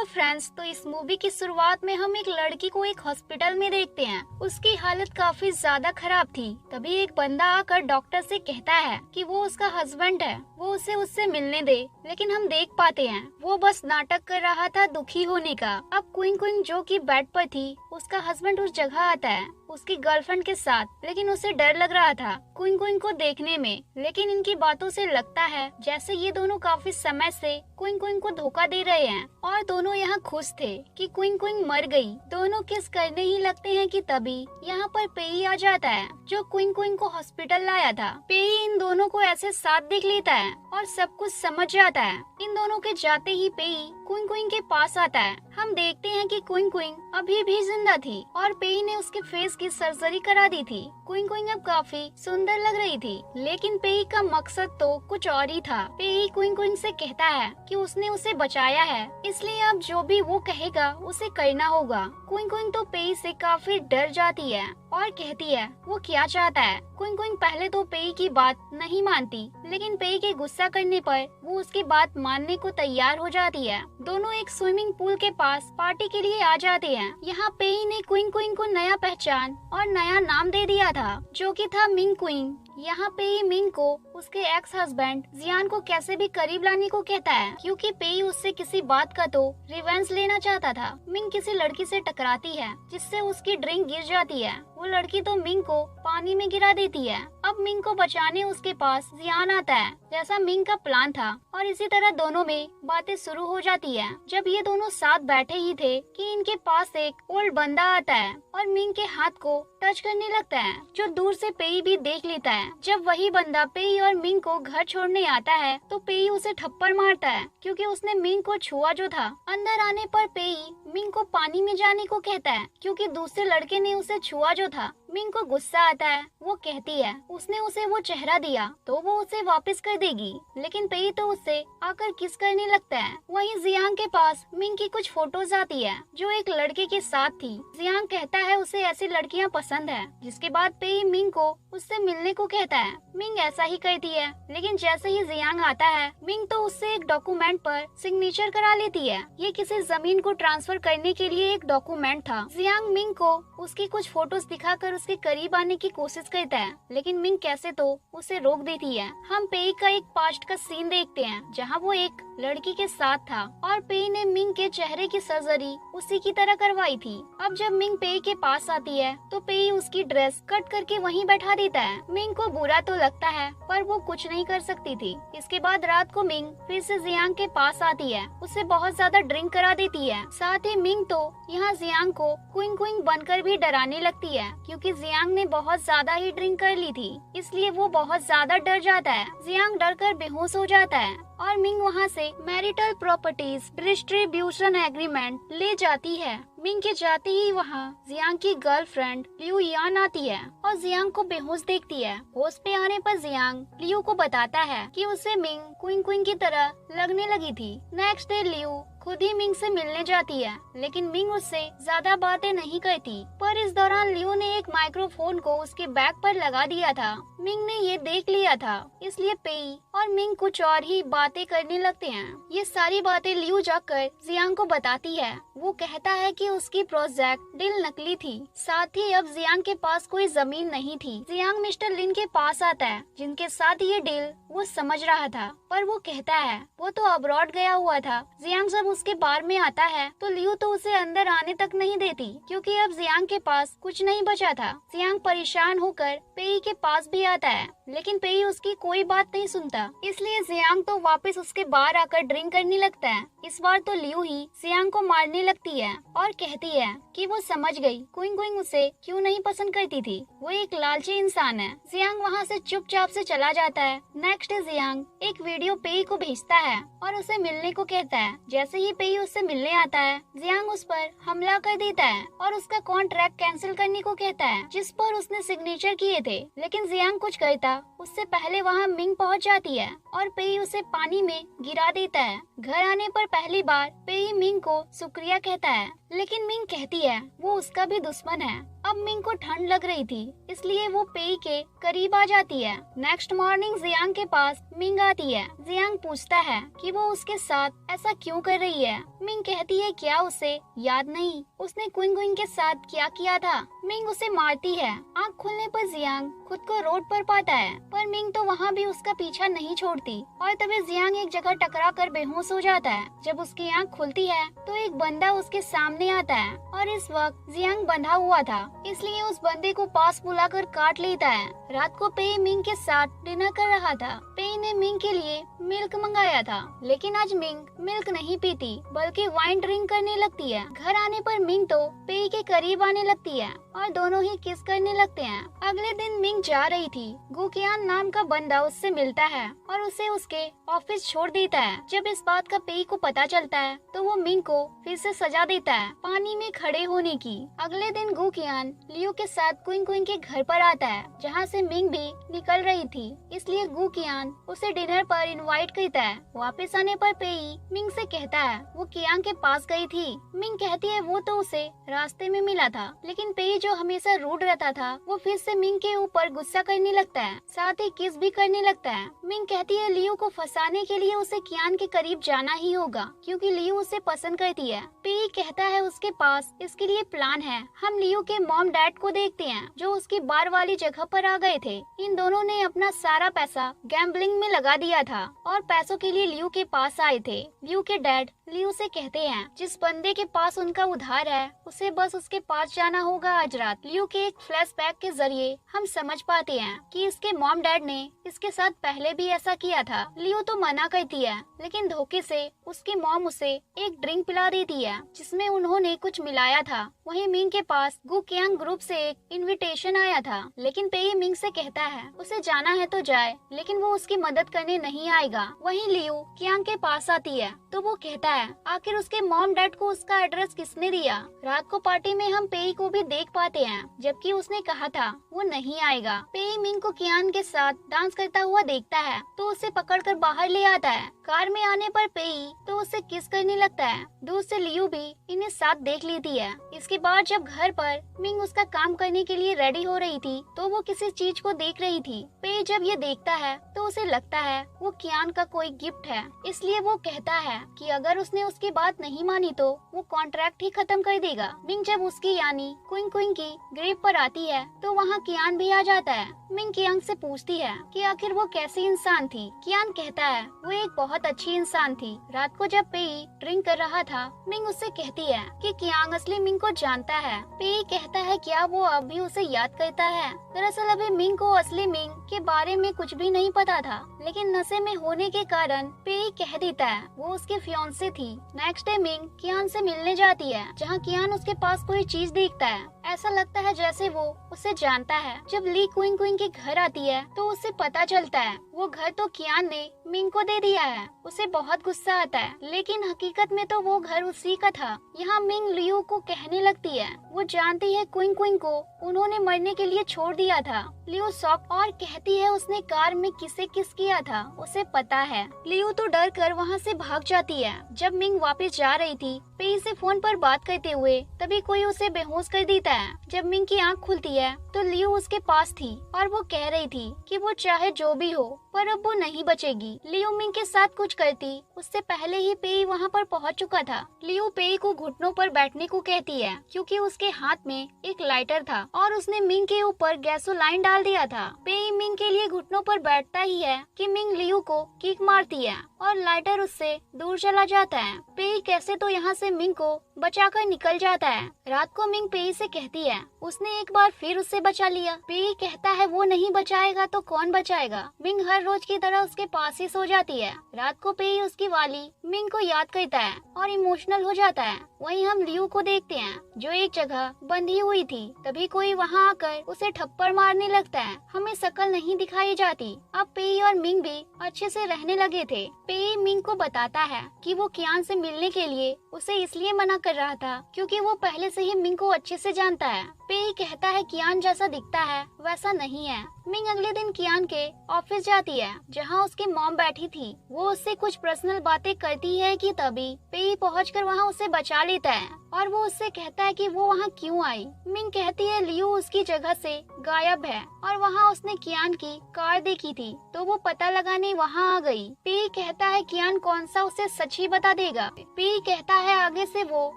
Hello friends, तो इस movie की शुरुआत में हम एक लड़की को एक हॉस्पिटल में देखते हैं। उसकी हालत काफी ज्यादा खराब थी। तभी एक बंदा आकर डॉक्टर से कहता है कि वो उसका हस्बैंड है, वो उसे उससे मिलने दे। लेकिन हम देख पाते हैं वो बस नाटक कर रहा था दुखी होने का। अब क्विंग क्विंग जो कि बेड पर थी, उसका हस्बैंड उस जगह आता है उसकी गर्लफ्रेंड के साथ, लेकिन उसे डर लग रहा था क्विंग क्विंग को देखने में। लेकिन इनकी बातों से लगता है जैसे ये दोनों काफी समय से क्विंग क्विंग को धोखा दे रहे हैं और दोनों यहाँ खुश थे कि क्विंग क्विंग मर गई। दोनों किस करने ही लगते हैं कि तभी यहाँ पर पेई आ जाता है जो क्विंग क्विंग को हॉस्पिटल लाया था। पेई इन दोनों को ऐसे साथ देख लेता है और सब कुछ समझ जाता है। इन दोनों के जाते ही पेई क्विंग क्विंग के पास आता है। हम देखते हैं कि क्विंग क्विंग अभी भी जिंदा थी और पेई ने उसके फेस की सर्जरी करा दी थी। क्विंग क्विंग अब काफी सुंदर लग रही थी, लेकिन पेई का मकसद तो कुछ और ही था। पेई क्विंग क्विंग से कहता है कि उसने उसे बचाया है, इसलिए अब जो भी वो कहेगा उसे करना होगा। क्विंग क्विंग तो पेई से काफी डर जाती है और कहती है वो क्या चाहता है। क्विंग क्विंग पहले तो पेई की बात नहीं मानती, लेकिन पेई के गुस्सा करने पर वो उसकी बात मानने को तैयार हो जाती है। दोनों एक स्विमिंग पूल के पास पार्टी के लिए आ जाते हैं। यहाँ पेई ने क्विंग क्विंग को नया पहचान और नया नाम दे दिया था जो कि था मिंग क्विंग। यहाँ पेई मिंग को उसके एक्स हस्बैंड जियान को कैसे भी करीब लाने को कहता है, क्योंकि पेई उससे किसी बात का तो रिवेंज लेना चाहता था। मिंग किसी लड़की से टकराती है जिससे उसकी ड्रिंक गिर जाती है। वो लड़की तो मिंग को पानी में गिरा देती है। अब मिंग को बचाने उसके पास जियान आता है जैसा मिंग का प्लान था और इसी तरह दोनों में बातें शुरू हो जाती है। जब ये दोनों साथ बैठे ही थे कि इनके पास एक ओल्ड बंदा आता है और मिंग के हाथ को टच करने लगता है, जो दूर से पेई भी देख लेता है। जब वही बंदा पेई और मिंग को घर छोड़ने आता है तो पेई उसे थप्पड़ मारता है क्योंकि उसने मिंग को छुआ जो था। अंदर आने पर पेई मिंग को पानी में जाने को कहता है क्योंकि दूसरे लड़के ने उसे छुआ जो था। मिंग को गुस्सा आता है। वो कहती है उसने उसे वो चेहरा दिया तो वो उसे वापस कर देगी, लेकिन पेई तो उससे आकर किस करने लगता है। वहीं जियांग के पास मिंग की कुछ फोटोज आती है जो एक लड़के के साथ थी। जियांग कहता है उसे ऐसी लड़कियां पसंद है, जिसके बाद पेई मिंग को उससे मिलने को कहता है। मिंग ऐसा ही करती है, लेकिन जैसे ही जियांग आता है मिंग तो उससे एक डॉक्यूमेंट पर सिग्नेचर करा लेती है। ये किसी जमीन को ट्रांसफर करने के लिए एक डॉक्यूमेंट था। जियांग मिंग को उसकी कुछ फोटोज दिखाकर उसके करीब आने की कोशिश करता है, लेकिन मिंग कैसे तो उसे रोक देती है। हम पेई का एक पास्ट का सीन देखते हैं जहाँ वो एक लड़की के साथ था और पेई ने मिंग के चेहरे की सर्जरी उसी की तरह करवाई थी। अब जब मिंग पेई के पास आती है तो पेई उसकी ड्रेस कट करके वहीं बैठा देता है। मिंग को बुरा तो लगता है पर वो कुछ नहीं कर सकती थी। इसके बाद रात को मिंग फिर से जियांग के पास आती है, उसे बहुत ज्यादा ड्रिंक करा देती है। साथ ही मिंग तो यहाँ जियांग को क्विंग क्विंग बनकर भी डराने लगती है क्योंकि जियांग ने बहुत ज्यादा ही ड्रिंक कर ली थी, इसलिए वो बहुत ज्यादा डर जाता है। जियांग डर कर बेहोश हो जाता है और मिंग वहाँ से मैरिटल प्रॉपर्टीज डिस्ट्रीब्यूशन एग्रीमेंट ले जाती है। मिंग के जाते ही वहाँ जियांग की गर्लफ्रेंड लियू यान आती है और जियांग को बेहोश देखती है। होश पे आने पर जियांग लियू को बताता है कि उसे मिंग क्विंग क्विंग की तरह लगने लगी थी। नेक्स्ट डे लियू खुद ही मिंग से मिलने जाती है, लेकिन मिंग उससे ज्यादा बातें नहीं करती। पर इस दौरान लियू ने एक माइक्रोफोन को उसके बैग पर लगा दिया था। मिंग ने ये देख लिया था, इसलिए पेई और मिंग कुछ और ही बातें करने लगते हैं। ये सारी बातें लियू जाकर जियांग को बताती है। वो कहता है कि उसकी प्रोजेक्ट डील नकली थी, साथ ही अब जियांग के पास कोई जमीन नहीं थी। जियांग मिस्टर लिन के पास आता है जिनके साथ ये डील वो समझ रहा था, पर वो कहता है वो तो अब्रॉड गया हुआ था। जियांग जब उसके बार में आता है तो लियू तो उसे अंदर आने तक नहीं देती क्योंकि अब जियांग के पास कुछ नहीं बचा था। जियांग परेशान होकर पेई के पास भी आता है, लेकिन पेई उसकी कोई बात नहीं सुनता, इसलिए जियांग तो वापस उसके बाहर आकर ड्रिंक करने लगता है। इस बार तो लियू ही जियांग को मारने लगती है और कहती है कि वो समझ गई क्विंग क्विंग उसे क्यों नहीं पसंद करती थी, वो एक लालची इंसान है। जियांग वहाँ से चुपचाप से चला जाता है। नेक्स्ट डे जियांग एक वीडियो पेई को भेजता है और उसे मिलने को कहता है। जैसे ही पेई उससे मिलने आता है जियांग उस पर हमला कर देता है और उसका कॉन्ट्रैक्ट कैंसिल करने को कहता है जिस पर उसने सिग्नेचर किए थे, लेकिन जियांग कुछ करता उससे पहले वहाँ मिंग पहुँच जाती है और पेई उसे पानी में गिरा देता है। घर आने पर पहली बार पेई मिंग को शुक्रिया कहता है, लेकिन मिंग कहती है वो उसका भी दुश्मन है अब मिंग को ठंड लग रही थी, इसलिए वो पेई के करीब आ जाती है। नेक्स्ट मॉर्निंग जियांग के पास मिंग आती है। जियांग पूछता है कि वो उसके साथ ऐसा क्यों कर रही है। मिंग कहती है क्या उसे याद नहीं उसने क्विंग क्विंग के साथ क्या किया था। मिंग उसे मारती है। आँख खुलने पर जियांग खुद को रोड पर पाता है, पर मिंग तो वहाँ भी उसका पीछा नहीं छोड़ती और तभी जियांग एक जगह टकरा कर बेहोश हो जाता है। जब उसकी आँख खुलती है तो एक बंदा उसके सामने आता है और इस वक्त जियांग बंधा हुआ था, इसलिए उस बंदे को पास बुलाकर काट लेता है। रात को पेई मिंग के साथ डिनर कर रहा था। पेई ने मिंग के लिए मिल्क मंगाया था, लेकिन आज मिंग मिल्क नहीं पीती बल्कि वाइन ड्रिंक करने लगती है। घर आने पर मिंग तो पेई के करीब आने लगती है और दोनों ही किस करने लगते हैं। अगले दिन मिंग जा रही थी। गुकियान नाम का बंदा उससे मिलता है और उसे उसके ऑफिस छोड़ देता है। जब इस बात का पेई को पता चलता है तो वो मिंग को फिर से सजा देता है पानी में खड़े होने की। अगले दिन गुकियान लियो के साथ क्विंग क्विंग के घर पर आता है, जहाँ से मिंग भी निकल रही थी, इसलिए गुकियान उसे डिनर पर इनवाइट करता है। वापस आने पर पेई मिंग से कहता है वो कियांग के पास गई थी। मिंग कहती है वो तो उसे रास्ते में मिला था, लेकिन पेई जो हमेशा रूड रहता था वो फिर से मिंग के ऊपर गुस्सा करने लगता है, साथ ही किस भी करने लगता है। मिंग कहती है लियो को फंसाने के लिए उसे कियान के करीब जाना ही होगा, क्योंकि लियो उसे पसंद करती है। पेई कहता है उसके पास इसके लिए प्लान है। हम लियो के मॉम डैड को देखते हैं जो उसकी बार वाली जगह पर आ गए थे। इन दोनों ने अपना सारा पैसा गैम्बलिंग में लगा दिया था और पैसों के लिए लियो के पास आए थे। लियो के डैड लियो से कहते हैं जिस बंदे के पास उनका उधार है उसे बस उसके पास जाना होगा आज रात। लियो के एक फ्लैशबैक के जरिए हम समझ पाते हैं कि इसके मॉम डैड ने इसके साथ पहले भी ऐसा किया था। लियो तो मना करती है, लेकिन धोखे से उसकी मॉम उसे एक ड्रिंक पिला देती है जिसमें उन्होंने कुछ मिलाया था। वहीं मिंग के पास गुकियांग ग्रुप से एक इनविटेशन आया था, लेकिन पेई मिंग से कहता है उसे जाना है तो जाए, लेकिन वो उसकी मदद करने नहीं आएगा। वहीं लियो कियांग के पास आती है तो वो कहता है आखिर उसके मॉम डैड को उसका एड्रेस किसने दिया। रात को पार्टी में हम पेई को भी देख पाते हैं, जबकि उसने कहा था वो नहीं आएगा। पेई मिंग को कियान के साथ डांस करता हुआ देखता है तो उसे पकड़कर बाहर ले आता है। कार में आने पर पेई तो उसे किस करने लगता है। दूर से लियो भी इन्हें साथ देख लेती है। इसके बाद जब घर पर मिंग उसका काम करने के लिए रेडी हो रही थी तो वो किसी चीज को देख रही थी। पेई जब ये देखता है तो उसे लगता है वो कियान का कोई गिफ्ट है, इसलिए वो कहता है कि अगर उसने उसकी बात नहीं मानी तो वो कॉन्ट्रैक्ट ही खत्म कर देगा। मिंग जब उसकी यानी क्विंग क्विंग की ग्रेव पर आती है तो वहाँ कियान भी आ जाता है। मिंग कियांग से पूछती है कि आखिर वो कैसी इंसान थी। कियान कहता है वो एक बहुत अच्छी इंसान थी। रात को जब पेई ड्रिंक कर रहा था मिंग उससे कहती है कि कियांग असली मिंग को जानता है। पेई कहता है क्या वो अब भी उसे याद करता है। दरअसल अभी मिंग को असली मिंग के बारे में कुछ भी नहीं पता था, लेकिन नशे में होने के कारण पेई कह देता है वो उसकी फियांसे थी। नेक्स्ट डे मिंग कियान से मिलने जाती है, जहाँ कियान उसके पास कोई चीज देखता है। ऐसा लगता है जैसे वो उसे जानता है। जब ली क्विंग क्विंग के घर आती है तो उसे पता चलता है वो घर तो कियान ने मिंग को दे दिया है। उसे बहुत गुस्सा आता है, लेकिन हकीकत में तो वो घर उसी का था। यहाँ मिंग लियो को कहने लगती है वो जानती है क्विंग क्विंग को उन्होंने मरने के लिए छोड़ दिया था। लियो शॉक और कहती है उसने कार में किसे किस किया था उसे पता है। लियो तो डर कर वहाँ से भाग जाती है। जब मिंग वापस जा रही थी पेई से फोन पर बात करते हुए तभी कोई उसे बेहोश कर देता है। जब मिंग की आंख खुलती है तो लियो उसके पास थी और वो कह रही थी कि वो चाहे जो भी हो पर अब वो नहीं बचेगी। लियो मिंग के साथ कुछ करती उससे पहले ही पेई वहाँ पर पहुँच चुका था। लियो पेई को घुटनों पर बैठने को कहती है क्योंकि उसके हाथ में एक लाइटर था और उसने मिंग के ऊपर गैसोलाइन डाल दिया था। पेई मिंग के लिए घुटनों पर बैठता ही है कि मिंग लियो को किक मारती है और लाइटर उससे दूर चला जाता है। पेई कैसे तो यहाँ से मिंग को बचाकर निकल जाता है। रात को मिंग पेई से कहती है उसने एक बार फिर उससे बचा लिया। पेई कहता है वो नहीं बचाएगा तो कौन बचाएगा। मिंग हर रोज की तरह उसके पास ही सो जाती है। रात को पेई उसकी वाली मिंग को याद करता है और इमोशनल हो जाता है। वहीं हम लियो को देखते हैं जो एक जगह बंधी हुई थी। तभी कोई वहां आकर उसे थप्पड़ मारने लगता है। हमें शक्ल नहीं दिखाई जाती। अब पेई और मिंग भी अच्छे से रहने लगे थे। पेई मिंग को बताता है कि वो कियान से मिलने के लिए उसे इसलिए मना कर रहा था क्योंकि वो पहले से ही मिंग को अच्छे से जानता है। पेई कहता है कियान जैसा दिखता है वैसा नहीं है। मिंग अगले दिन कियान के ऑफिस जाती है जहाँ उसकी मॉम बैठी थी। वो उससे कुछ पर्सनल बातें करती है कि तभी पेई पहुंचकर वहाँ उसे बचा लेता है और वो उससे कहता है कि वो वहाँ क्यों आई। मिंग कहती है लियू उसकी जगह से गायब है और वहाँ उसने कियान की कार देखी थी तो वो पता लगाने वहाँ आ गई। पेई कहता है कियान कौन सा उसे सच ही बता देगा। पेई कहता है आगे से वो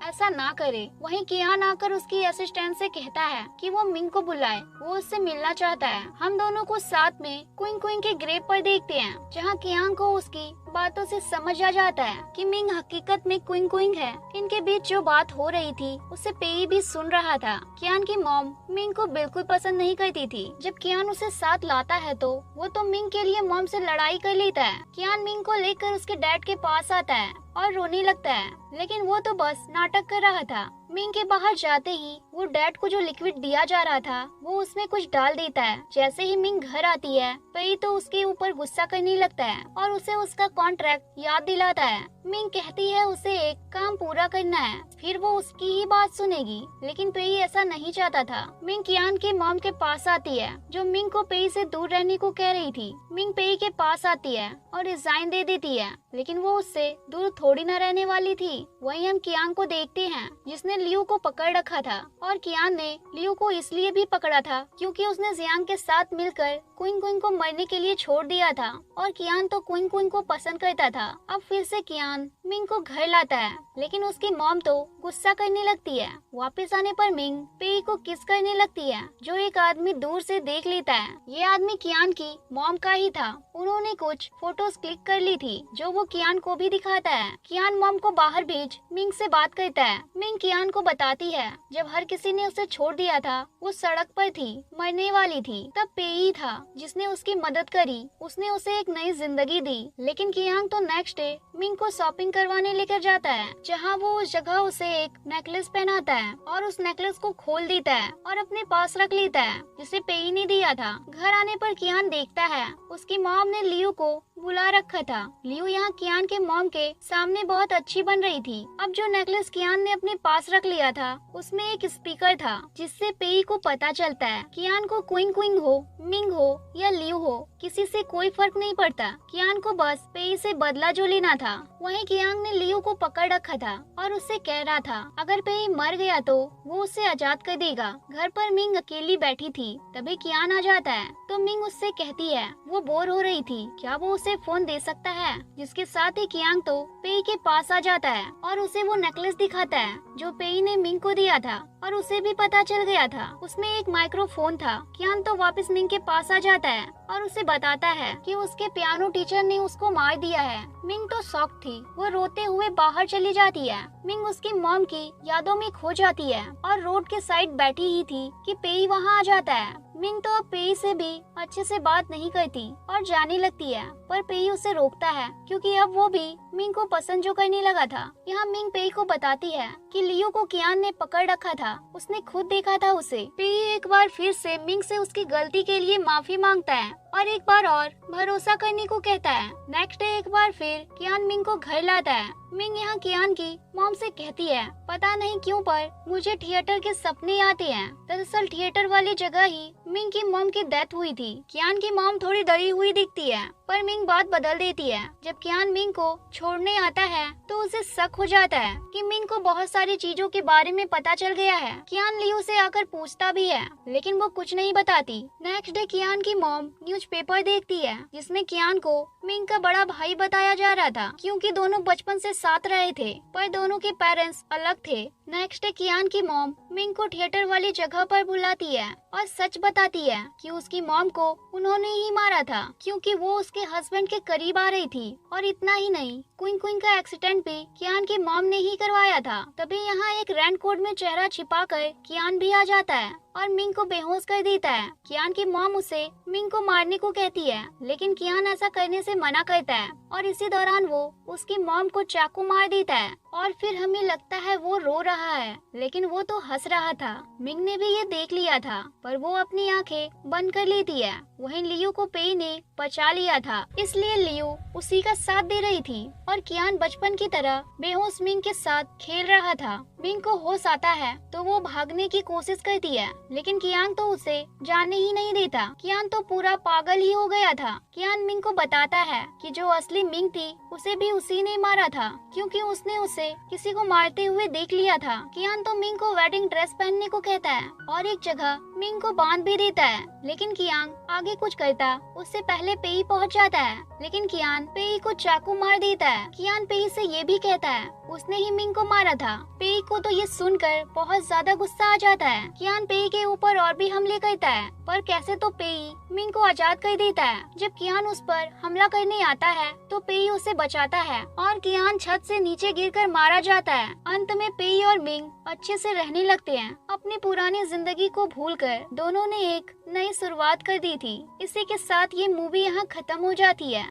ऐसा ना करे। वहीं कियान आकर उसकी असिस्टेंट से कहता है कि वो मिंग को बुलाए, वो उससे मिलना चाहता है। हम दोनों को साथ में क्विंग क्विंग के ग्रेव पर देखते हैं जहाँ कियान को उसकी बातों से समझ आ जाता है कि मिंग हकीकत में क्विंग क्विंग है। इनके बीच जो बात हो रही थी उसे पेई भी सुन रहा था। कियान की मॉम मिंग को बिल्कुल पसंद नहीं करती थी। जब कियान उसे साथ लाता है तो वो तो मिंग के लिए मॉम से लड़ाई कर लेता है। कियान मिंग को लेकर उसके डैड के पास आता है और रोने लगता है, लेकिन वो तो बस नाटक कर रहा था। मिंग के बाहर जाते ही वो डैड को जो लिक्विड दिया जा रहा था वो उसमें कुछ डाल देता है। जैसे ही मिंग घर आती है पेई तो उसके ऊपर गुस्सा करने लगता है और उसे उसका कॉन्ट्रैक्ट याद दिलाता है। मिंग कहती है उसे एक काम पूरा करना है, फिर वो उसकी ही बात सुनेगी, लेकिन पेई ऐसा नहीं चाहता था। मिंग कियान के मॉम के पास आती है जो मिंग को पेई से दूर रहने को कह रही थी। मिंग पेई के पास आती है और रिजाइन दे देती है, लेकिन वो उससे दूर थोड़ी न रहने वाली थी। वहीं हम कियान को देखते हैं जिसने लियू को पकड़ रखा था और कियान ने लियू को इसलिए भी पकड़ा था क्योंकि उसने जियांग के साथ मिलकर क्विंग क्विंग को मरने के लिए छोड़ दिया था और कियान तो क्विंग क्विंग को पसंद करता था। अब फिर से कियान मिंग को घर लाता है, लेकिन उसकी मॉम तो गुस्सा करने लगती है। वापस आने पर मिंग पेई को किस करने लगती है जो एक आदमी दूर से देख लेता है। ये आदमी कियान की मॉम का ही था। उन्होंने कुछ फोटोज क्लिक कर ली थी जो वो कियान को भी दिखाता है। कियान मॉम को बाहर भेज मिंग से बात करता है। मिंग कियान को बताती है जब हर किसी ने उसे छोड़ दिया था वो सड़क पर थी, मरने वाली थी, तब पेई था जिसने उसकी मदद करी। उसने उसे एक नई जिंदगी दी। लेकिन कियान तो नेक्स्ट डे मिंग को शॉपिंग करवाने लेकर जाता है जहाँ वो उस जगह उसे एक नेकलेस पहनाता है और उस नेकलेस को खोल देता है और अपने पास रख लेता है जिसे पेई ने दिया था। घर आने पर कियान देखता है उसकी मॉम ने लियू को बुला रखा था। लियू यहाँ कियान के मॉम के सामने बहुत अच्छी बन रही थी। अब जो नेकलेस कियान ने अपने पास रख लिया था उसमें एक स्पीकर था जिससे पेई को पता चलता है कियान को क्विंग क्विंग हो, मिंग हो या लियू हो, किसी से कोई फर्क नहीं पड़ता। कियान को बस पेई से बदला जो लेना था। वहीं कियान ने लियू को पकड़ रखा था और उससे कह रहा था अगर पेई मर गया तो वो उसे आजाद कर देगा। घर पर मिंग अकेली बैठी थी, तभी कियान आ जाता है तो मिंग उससे कहती है वो बोर हो रही थी, क्या वो उसे फोन दे सकता है। जिसके साथ ही कियान तो पेई के पास आ जाता है और उसे वो नेकलेस दिखाता है जो पेई ने मिंग को दिया था और उसे भी पता चल गया था उसमें एक माइक्रोफोन था। कियान तो वापस मिंग के पास आ जाता है और उसे बताता है कि उसके पियानो टीचर ने उसको मार दिया है। मिंग तो शॉक थी, वो रोते हुए बाहर चली जाती है। मिंग उसकी मॉम की यादों में खो जाती है और रोड के साइड बैठी ही थी कि पेई वहाँ आ जाता है। मिंग तो अब पेई से भी अच्छे से बात नहीं करती और जाने लगती है, पर पेई उसे रोकता है क्योंकि अब वो भी मिंग को पसंद जो करने लगा था। यहाँ मिंग पेई को बताती है कि लियू को कियान ने पकड़ रखा था, उसने खुद देखा था उसे। पेई एक बार फिर से मिंग से उसकी गलती के लिए माफी मांगता है और एक बार और भरोसा करने को कहता है। नेक्स्ट डे एक बार फिर कियान मिंग को घर लाता है। मिंग यहाँ कियान की मॉम से कहती है पता नहीं क्यों पर मुझे थिएटर के सपने आते हैं। दरअसल थिएटर वाली जगह ही मिंग की मॉम की डेथ हुई थी। कियान की मॉम थोड़ी डरी हुई दिखती है पर मिंग बात बदल देती है। जब कियान मिंग को छोड़ने आता है तो उसे शक हो जाता है कि मिंग को बहुत सारी चीजों के बारे में पता चल गया है। कियान लियू से आकर पूछता भी है लेकिन वो कुछ नहीं बताती। नेक्स्ट डे कियान की मॉम न्यूज़पेपर देखती है जिसमें कियान को मिंग का बड़ा भाई बताया जा रहा था क्योंकि दोनों बचपन से साथ रहे थे पर दोनों के पेरेंट्स अलग थे। नेक्स्ट डे कियान की मॉम मिंग को थिएटर वाली जगह पर बुलाती है और सच बताती है कि उसकी मॉम को उन्होंने ही मारा था क्योंकि वो उसके हस्बैंड के करीब आ रही थी। और इतना ही नहीं, क्विंग क्विंग का एक्सीडेंट भी कियान की मॉम ने ही करवाया था। तभी यहाँ एक रेन कोट में चेहरा छिपा कर कियान भी आ जाता है और मिंग को बेहोश कर देता है। कियान की मॉम उसे मिंग को मारने को कहती है लेकिन कियान ऐसा करने से मना करता है और इसी दौरान वो उसकी मॉम को चाकू मार देता है और फिर हमें लगता है वो रो रहा है लेकिन वो तो हंस रहा था। मिंग ने भी ये देख लिया था पर वो अपनी आंखें बंद कर लेती है। वहीं लियू को पेई ने बचा लिया था इसलिए लियू उसी का साथ दे रही थी और कियान बचपन की तरह बेहोश मिंग के साथ खेल रहा था। मिंग को होश आता है तो वो भागने की कोशिश करती है लेकिन कियान तो उसे जाने ही नहीं देता। कियान तो पूरा पागल ही हो गया था। कियान मिंग को बताता है कि जो असली मिंग थी उसे भी उसी ने मारा था, क्योंकि उसने उसे किसी को मारते हुए देख लिया था। कियान तो मिंग को वेडिंग ड्रेस पहनने को कहता है और एक जगह मिंग को बांध भी देता है, लेकिन कियांग आगे कुछ करता उससे पहले पेई पहुंच जाता है। लेकिन कियान पेई को चाकू मार देता है। कियान पेई से ये भी कहता है उसने ही मिंग को मारा था। पेई को तो ये सुनकर बहुत ज्यादा गुस्सा आ जाता है। कियान पेई के ऊपर और भी हमले करता है, पर कैसे तो पेई मिंग को आजाद कर देता है। जब कियान उस पर हमला करने आता है तो पेई उसे बचाता है और कियान छत से नीचे गिरकर मारा जाता है। अंत में पेई और मिंग अच्छे से रहने लगते हैं। अपनी पुरानी जिंदगी को भूलकर दोनों ने एक नई शुरुआत कर दी थी। इसी के साथ ये मूवी यहाँ खत्म हो जाती है।